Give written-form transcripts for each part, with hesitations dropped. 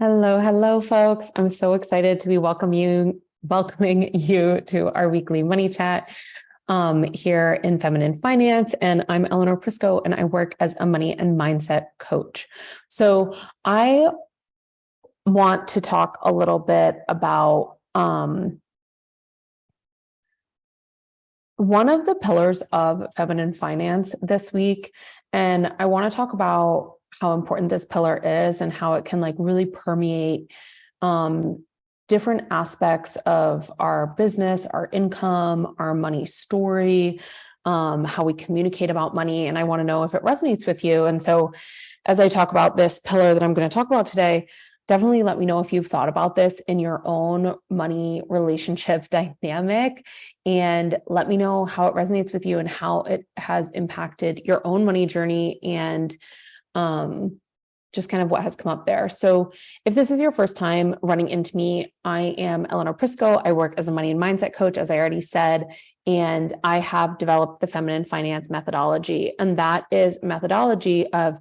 Hello, folks. I'm so excited to be welcoming you to our weekly money chat here in Feminine Finance. And I'm Eleanor Prisco, and I work as a money and mindset coach. So I want to talk a little bit about one of the pillars of feminine finance this week. And I want to talk about how important this pillar is and how it can really permeate different aspects of our business, our income, our money story, how we communicate about money. And I want to know if it resonates with you. And so as I talk about this pillar that I'm going to talk about today, definitely let me know if you've thought about this in your own money relationship dynamic, and let me know how it resonates with you and how it has impacted your own money journey and just kind of what has come up there. So if this is your first time running into me, I am Eleanor Prisco. I work as a money and mindset coach, as I already said, and I have developed the feminine finance methodology. And that is a methodology of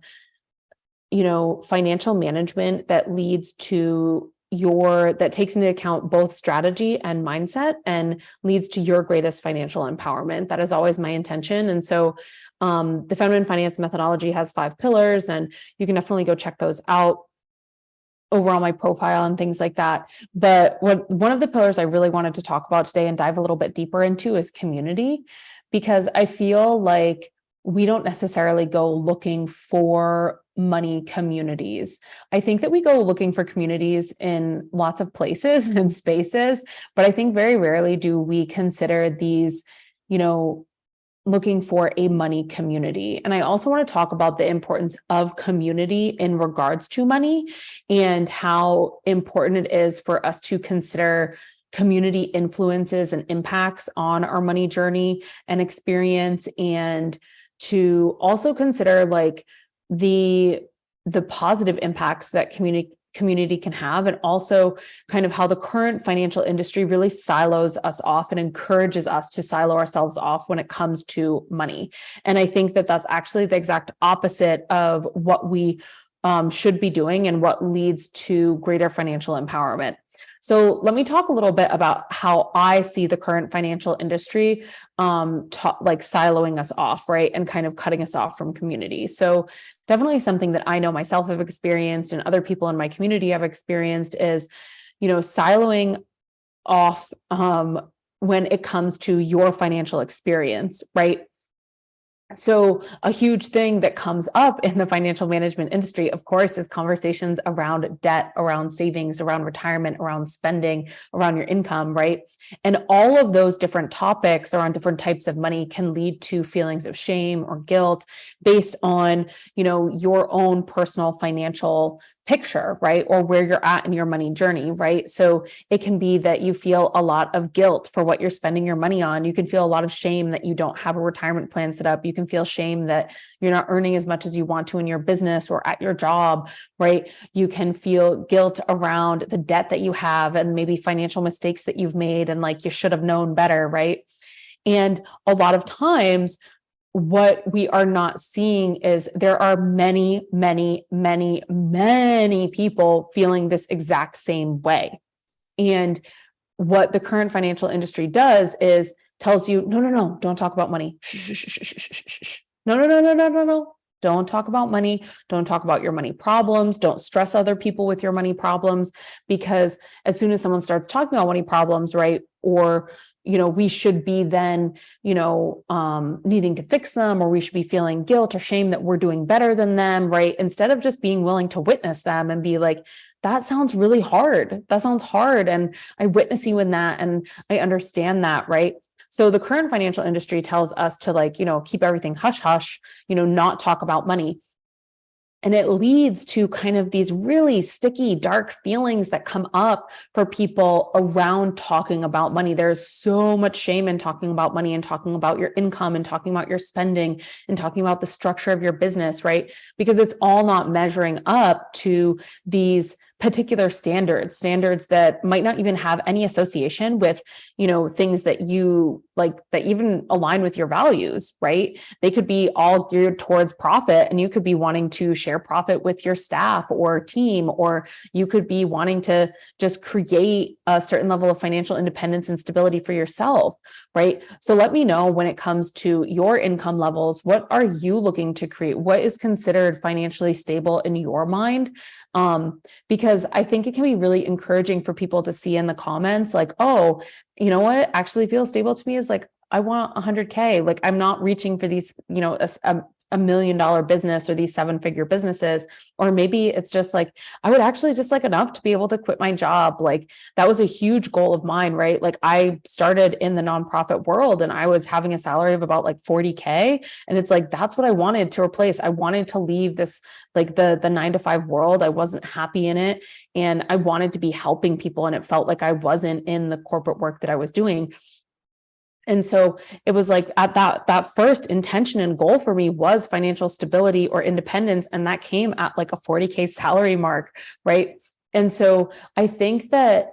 financial management that leads to that takes into account both strategy and mindset and leads to your greatest financial empowerment. That is always my intention. And so the feminine finance methodology has 5 pillars, and you can definitely go check those out over on my profile and things like that. But one of the pillars I really wanted to talk about today and dive a little bit deeper into is community, because I feel like we don't necessarily go looking for money communities. I think that we go looking for communities in lots of places and spaces, but I think very rarely do we consider these, looking for a money community. And I also want to talk about the importance of community in regards to money and how important it is for us to consider community influences and impacts on our money journey and experience, and to also consider the positive impacts that community can have, and also kind of how the current financial industry really silos us off and encourages us to silo ourselves off when it comes to money. And I think that that's actually the exact opposite of what we should be doing and what leads to greater financial empowerment. So let me talk a little bit about how I see the current financial industry siloing us off, right? And kind of cutting us off from community. So definitely something that I know myself have experienced and other people in my community have experienced is, siloing off when it comes to your financial experience, right? So a huge thing that comes up in the financial management industry, of course, is conversations around debt, around savings, around retirement, around spending, around your income, right? And all of those different topics around different types of money can lead to feelings of shame or guilt based on, your own personal financial picture, right? Or where you're at in your money journey, right? So it can be that you feel a lot of guilt for what you're spending your money on. You can feel a lot of shame that you don't have a retirement plan set up. You can feel shame that you're not earning as much as you want to in your business or at your job, right? You can feel guilt around the debt that you have and maybe financial mistakes that you've made and you should have known better, right? And a lot of times, what we are not seeing is there are many, many, many, many people feeling this exact same way. And what the current financial industry does is tells you, no, don't talk about money. Shh. No. Don't talk about money. Don't talk about your money problems. Don't stress other people with your money problems, because as soon as someone starts talking about money problems, right, or we should be then, needing to fix them, or we should be feeling guilt or shame that we're doing better than them, right? Instead of just being willing to witness them and be like, that sounds really hard. That sounds hard. And I witness you in that. And I understand that, right? So the current financial industry tells us to keep everything hush hush, not talk about money. And it leads to kind of these really sticky, dark feelings that come up for people around talking about money. There's so much shame in talking about money and talking about your income and talking about your spending and talking about the structure of your business, right? Because it's all not measuring up to these particular standards that might not even have any association with, things that you like, that even align with your values, right? They could be all geared towards profit, and you could be wanting to share profit with your staff or team, or you could be wanting to just create a certain level of financial independence and stability for yourself, right? So let me know, when it comes to your income levels, what are you looking to create? What is considered financially stable in your mind? Because I think it can be really encouraging for people to see in the comments, like, oh, you know what actually feels stable to me is like, I want 100K. Like, I'm not reaching for these, a $1 million business or these 7-figure businesses. Or maybe it's just like, I would actually just like enough to be able to quit my job. Like, that was a huge goal of mine, right? Like, I started in the nonprofit world and I was having a salary of about like 40K. And it's like, that's what I wanted to replace. I wanted to leave this, like the 9-to-5 world. I wasn't happy in it. And I wanted to be helping people. And it felt like I wasn't in the corporate work that I was doing. And so it was like, at that first intention and goal for me was financial stability or independence. And that came at like a 40K salary mark, right? And so I think that,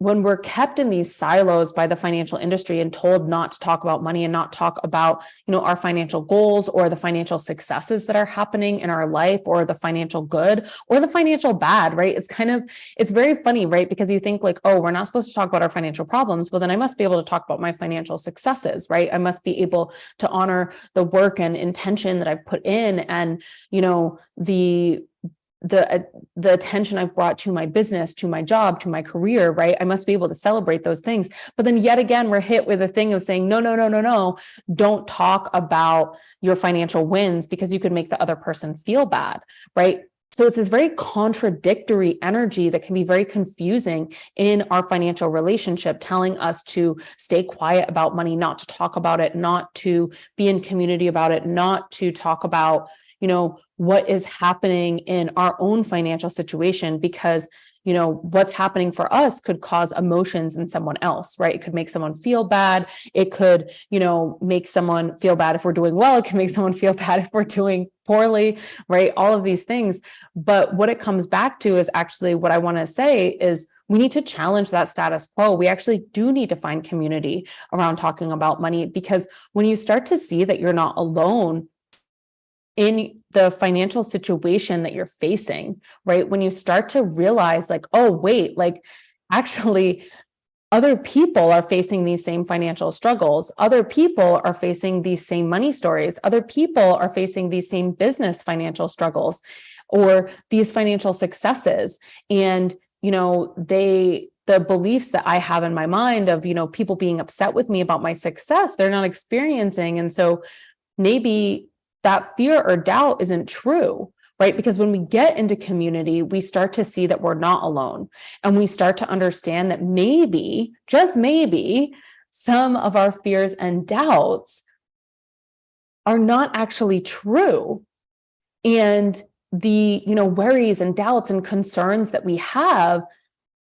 when we're kept in these silos by the financial industry and told not to talk about money and not talk about, our financial goals or the financial successes that are happening in our life, or the financial good or the financial bad, right? It's very funny, right? Because you think like, oh, we're not supposed to talk about our financial problems. Well, then I must be able to talk about my financial successes, right? I must be able to honor the work and intention that I've put in, and, the attention I've brought to my business, to my job, to my career, right? I must be able to celebrate those things. But then yet again, we're hit with a thing of saying, no, don't talk about your financial wins, because you could make the other person feel bad, right? So it's this very contradictory energy that can be very confusing in our financial relationship, telling us to stay quiet about money, not to talk about it, not to be in community about it, not to talk about, what is happening in our own financial situation, because, what's happening for us could cause emotions in someone else, right? It could make someone feel bad. It could, make someone feel bad if we're doing well. It can make someone feel bad if we're doing poorly, right? All of these things. But what it comes back to is actually what I want to say is, we need to challenge that status quo. We actually do need to find community around talking about money, because when you start to see that you're not alone in the financial situation that you're facing, right? When you start to realize like, oh, wait, like actually other people are facing these same financial struggles. Other people are facing these same money stories. Other people are facing these same business financial struggles or these financial successes. And, the beliefs that I have in my mind of, people being upset with me about my success, they're not experiencing. And so maybe that fear or doubt isn't true, right? Because when we get into community, we start to see that we're not alone. And we start to understand that maybe, just maybe, some of our fears and doubts are not actually true. And the, worries and doubts and concerns that we have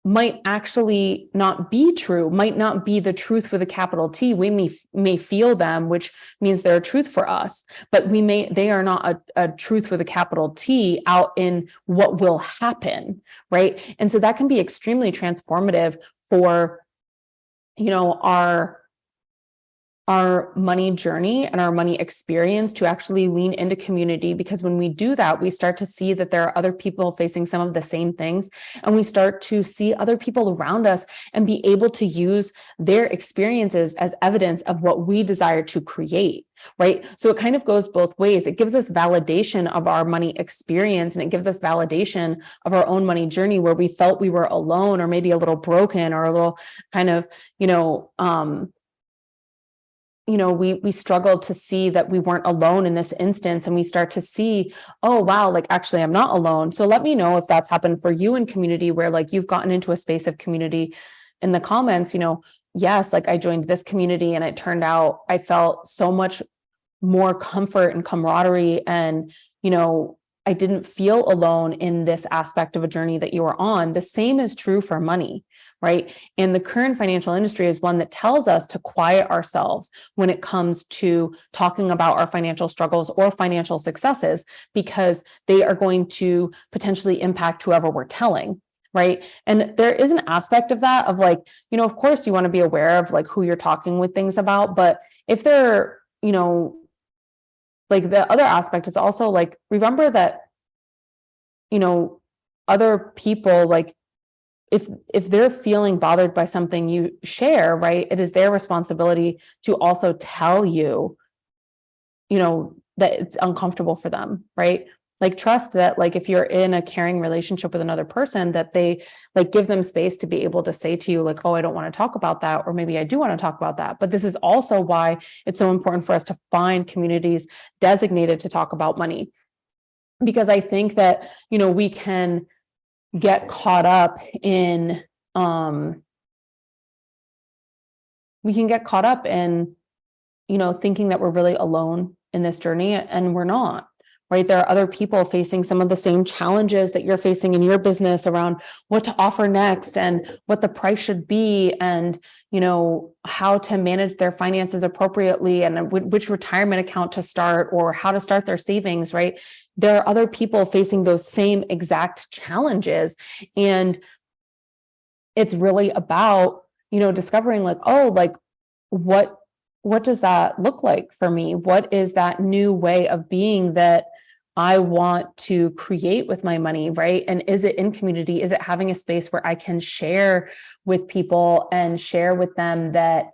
might actually not be true, might not be the truth with a capital T. We may feel them, which means they're a truth for us, but they are not a truth with a capital T out in what will happen, right? And so that can be extremely transformative for, our money journey and our money experience to actually lean into community, because when we do that, we start to see that there are other people facing some of the same things, and we start to see other people around us and be able to use their experiences as evidence of what we desire to create, right? So it kind of goes both ways. It gives us validation of our money experience, and it gives us validation of our own money journey where we felt we were alone or maybe a little broken or a little kind of, we struggled to see that we weren't alone in this instance, and we start to see, oh, wow, like actually I'm not alone. So let me know if that's happened for you in community, where like you've gotten into a space of community in the comments, yes, like I joined this community and it turned out I felt so much more comfort and camaraderie, and, I didn't feel alone in this aspect of a journey that you were on. The same is true for money, right? And the current financial industry is one that tells us to quiet ourselves when it comes to talking about our financial struggles or financial successes, because they are going to potentially impact whoever we're telling, right? And there is an aspect of that of like, of course you want to be aware of like who you're talking with things about, but if they're, like the other aspect is also like, remember that, other people, like if they're feeling bothered by something you share, right, it is their responsibility to also tell you, that it's uncomfortable for them, right? Like trust that like if you're in a caring relationship with another person, that they like give them space to be able to say to you like, oh, I don't want to talk about that, or maybe I do want to talk about that. But this is also why it's so important for us to find communities designated to talk about money, because I think that we can get caught up in thinking that we're really alone in this journey, and we're not, right? There are other people facing some of the same challenges that you're facing in your business around what to offer next and what the price should be, and how to manage their finances appropriately, and which retirement account to start, or how to start their savings, right? There are other people facing those same exact challenges, and it's really about discovering like, oh, like what does that look like for me? What is that new way of being that I want to create with my money, right? And is it in community? Is it having a space where I can share with people and share with them that,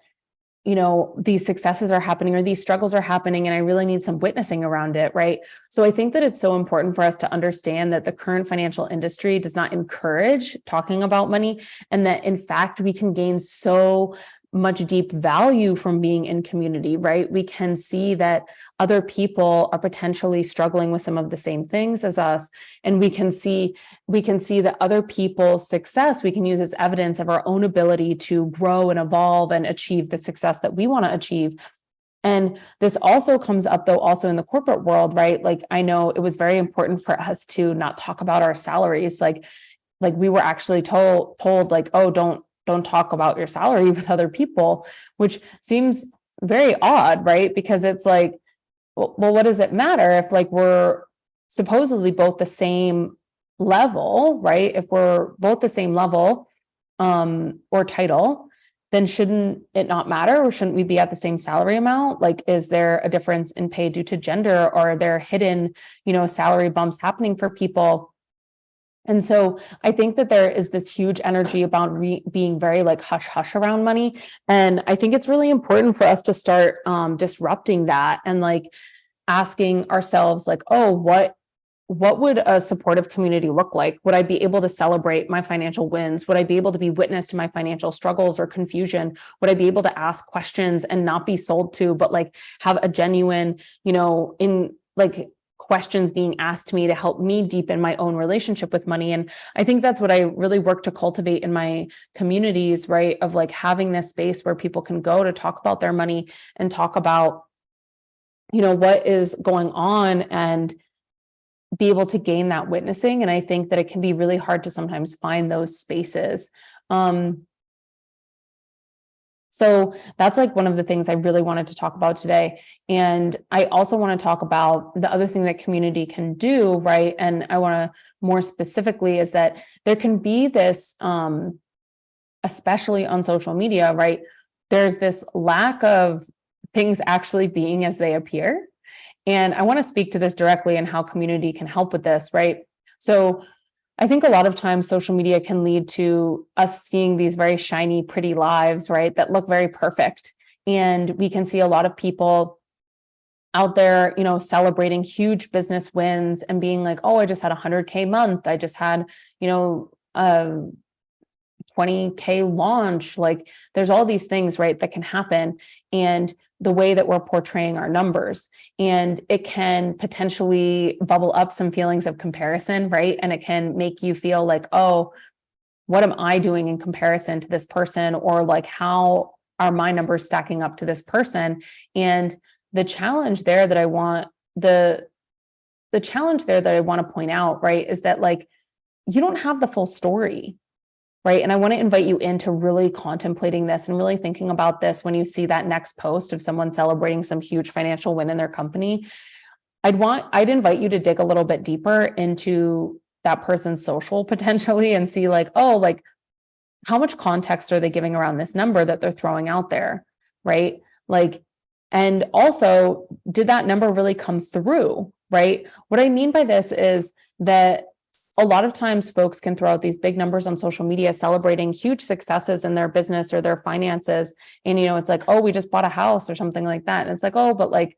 these successes are happening or these struggles are happening, and I really need some witnessing around it, right? So I think that it's so important for us to understand that the current financial industry does not encourage talking about money, and that in fact, we can gain so much deep value from being in community, right? We can see that other people are potentially struggling with some of the same things as us, and we can see that other people's success we can use as evidence of our own ability to grow and evolve and achieve the success that we want to achieve. And this also comes up though also in the corporate world, right? Like I know it was very important for us to not talk about our salaries. Like we were actually told like, oh, don't talk about your salary with other people, which seems very odd, right? Because it's like, well, what does it matter if like we're supposedly both the same level, right? If we're both the same level or title, then shouldn't it not matter? Or shouldn't we be at the same salary amount? Like, is there a difference in pay due to gender, or are there hidden, salary bumps happening for people? And so I think that there is this huge energy about being very like hush hush around money. And I think it's really important for us to start disrupting that and like asking ourselves like, oh, what would a supportive community look like? Would I be able to celebrate my financial wins? Would I be able to be witness to my financial struggles or confusion? Would I be able to ask questions and not be sold to, but like have a genuine, in like questions being asked to me to help me deepen my own relationship with money? And I think that's what I really work to cultivate in my communities, right? Of like having this space where people can go to talk about their money and talk about, what is going on, and be able to gain that witnessing. And I think that it can be really hard to sometimes find those spaces. So that's like one of the things I really wanted to talk about today. And I also want to talk about the other thing that community can do, right? And I want to more specifically is that there can be this, especially on social media, right? There's this lack of things actually being as they appear. And I want to speak to this directly and how community can help with this, right? So I think a lot of times social media can lead to us seeing these very shiny, pretty lives, right? That look very perfect. And we can see a lot of people out there, celebrating huge business wins and being like, oh, I just had a 100K month. I just had, a 20K launch. Like there's all these things, right, that can happen. And the way that we're portraying our numbers, and it can potentially bubble up some feelings of comparison, right? And it can make you feel like, oh, what am I doing in comparison to this person? Or like, how are my numbers stacking up to this person? And the challenge there that I want, the challenge there that I want to point out, right, is that like, you don't have the full story. right? And I want to invite you into really contemplating this and really thinking about this when you see that next post of someone celebrating some huge financial win in their company. I'd invite you to dig a little bit deeper into that person's social potentially and see like, oh, like how much context are they giving around this number that they're throwing out there, right? Like, and also, did that number really come through, right? What I mean by this is that a lot of times folks can throw out these big numbers on social media celebrating huge successes in their business or their finances. And, it's like, oh, we just bought a house or something like that. And it's like, oh, but like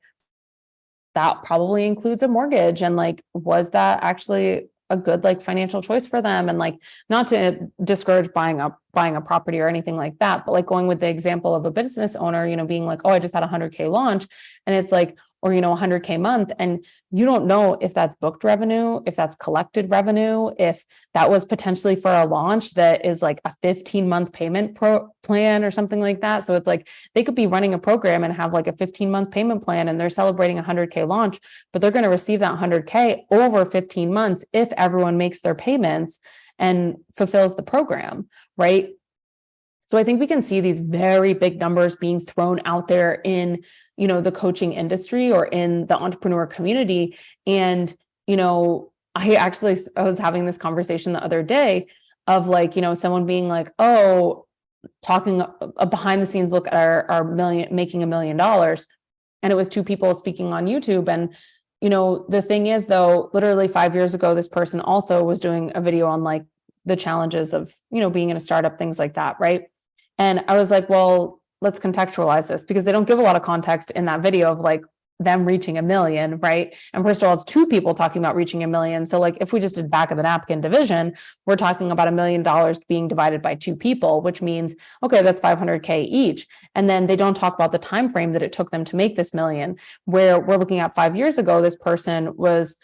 that probably includes a mortgage. And like, was that actually a good like financial choice for them? And like, not to discourage buying a property or anything like that, but like going with the example of a business owner, being like, oh, I just had a 100K launch, and it's like, or 100K month, and you don't know if that's booked revenue, if that's collected revenue, if that was potentially for a launch that is like a 15-month payment plan or something like that. So it's like they could be running a program and have like a 15-month payment plan, and they're celebrating a 100K launch, but they're going to receive that 100K over 15 months if everyone makes their payments and fulfills the program, right? So I think we can see these very big numbers being thrown out there in the coaching industry or in the entrepreneur community. And, I was having this conversation the other day of like, someone being like, oh, talking a behind the scenes look at our making $1 million. And it was two people speaking on YouTube. And, the thing is though, literally 5 years ago, this person also was doing a video on like the challenges of, being in a startup, things like that. Right. And I was like, well, let's contextualize this, because they don't give a lot of context in that video of like them reaching 1 million, right? And first of all, it's two people talking about reaching 1 million. So like if we just did back of the napkin division, we're talking about $1 million being divided by two people, which means, okay, that's 500K each. And then they don't talk about the time frame that it took them to make this million, where we're looking at 5 years ago, this person was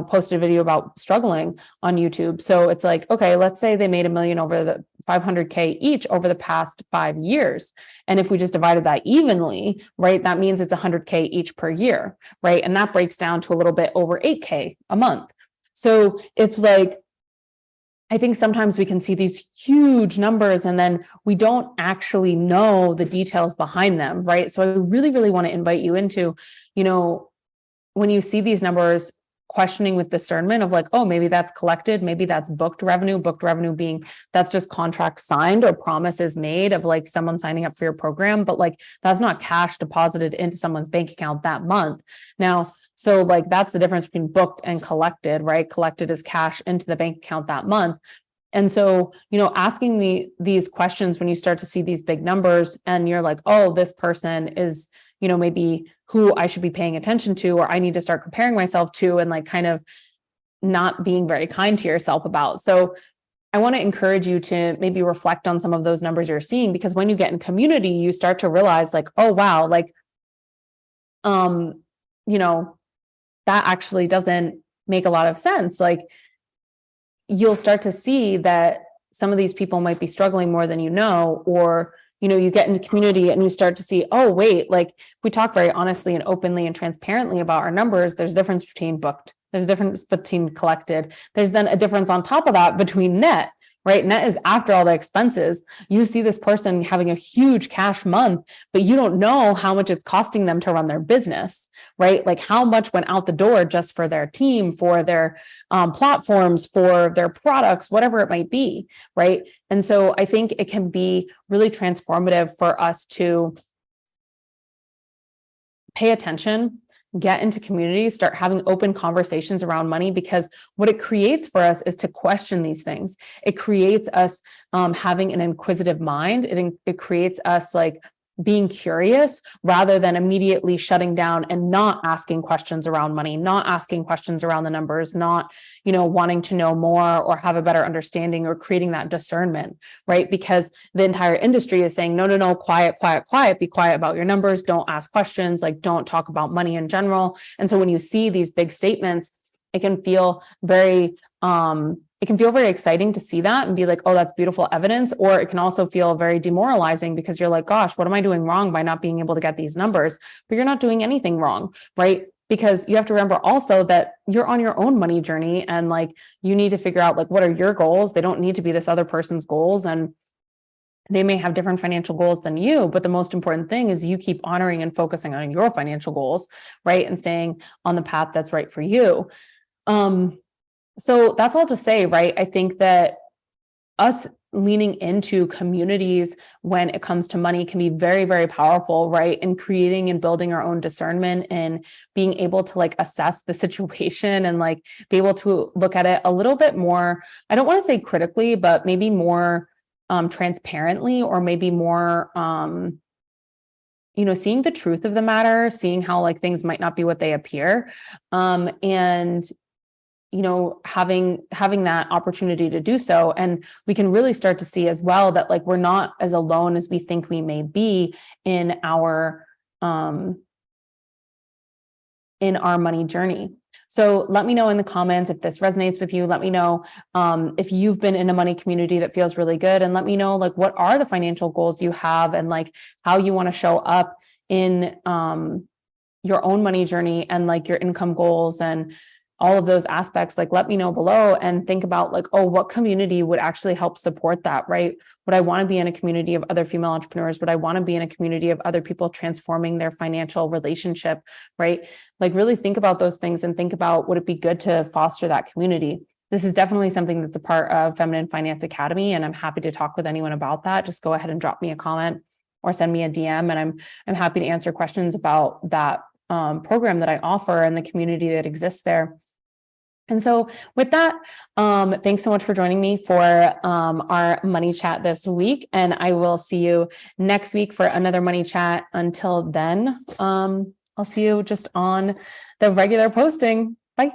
posted a video about struggling on YouTube. So it's like, okay, let's say they made $1 million over the 500K each over the past 5 years. And if we just divided that evenly, right, that means it's 100K each per year, right? And that breaks down to a little bit over 8K a month. So it's like, I think sometimes we can see these huge numbers and then we don't actually know the details behind them, right? So I really, really want to invite you into, when you see these numbers, questioning with discernment of like, oh, maybe that's collected, maybe that's booked revenue being that's just contracts signed or promises made of like someone signing up for your program, but like that's not cash deposited into someone's bank account that month. Now, so like that's the difference between booked and collected, right? Collected is cash into the bank account that month. And so, asking these questions when you start to see these big numbers and you're like, oh, this person is, maybe who I should be paying attention to, or I need to start comparing myself to, and like kind of not being very kind to yourself about. So I want to encourage you to maybe reflect on some of those numbers you're seeing, because when you get in community, you start to realize like, oh, wow, like, that actually doesn't make a lot of sense. Like you'll start to see that some of these people might be struggling more than or you get into community and you start to see, oh, wait, like if we talk very honestly and openly and transparently about our numbers, there's a difference between booked, there's a difference between collected. There's then a difference on top of that between net, right? Net is after all the expenses. You see this person having a huge cash month, but you don't know how much it's costing them to run their business, right? Like how much went out the door just for their team, for their platforms, for their products, whatever it might be, right? And so I think it can be really transformative for us to pay attention, get into community, start having open conversations around money, because what it creates for us is to question these things. It creates us having an inquisitive mind. It creates us like being curious rather than immediately shutting down and not asking questions around money, not asking questions around the numbers, not, wanting to know more or have a better understanding or creating that discernment, right? Because the entire industry is saying, no, quiet, be quiet about your numbers. Don't ask questions, like don't talk about money in general. And so when you see these big statements, it can feel very exciting to see that and be like, oh, that's beautiful evidence. Or it can also feel very demoralizing because you're like, gosh, what am I doing wrong by not being able to get these numbers? But you're not doing anything wrong, right? because you have to remember also that you're on your own money journey, and like you need to figure out like what are your goals. They don't need to be this other person's goals, and they may have different financial goals than you, but the most important thing is you keep honoring and focusing on your financial goals, right? And staying on the path that's right for you. So that's all to say, right? I think that us leaning into communities when it comes to money can be very, very powerful, right? And creating and building our own discernment and being able to like assess the situation and like be able to look at it a little bit more, I don't want to say critically, but maybe more transparently, or maybe more, seeing the truth of the matter, seeing how like things might not be what they appear. And having that opportunity to do so. And we can really start to see as well that like we're not as alone as we think we may be in our money journey. So let me know in the comments if this resonates with you. Let me know if you've been in a money community that feels really good, and let me know like what are the financial goals you have and like how you want to show up in your own money journey and like your income goals and all of those aspects. Like let me know below, and think about like, oh, what community would actually help support that, right? Would I want to be in a community of other female entrepreneurs? Would I want to be in a community of other people transforming their financial relationship, right? Like really think about those things and think about, would it be good to foster that community? This is definitely something that's a part of Feminine Finance Academy, and I'm happy to talk with anyone about that. Just go ahead and drop me a comment or send me a DM, and I'm happy to answer questions about that program that I offer and the community that exists there. And so with that, thanks so much for joining me for our money chat this week. And I will see you next week for another money chat. Until then, I'll see you just on the regular posting. Bye.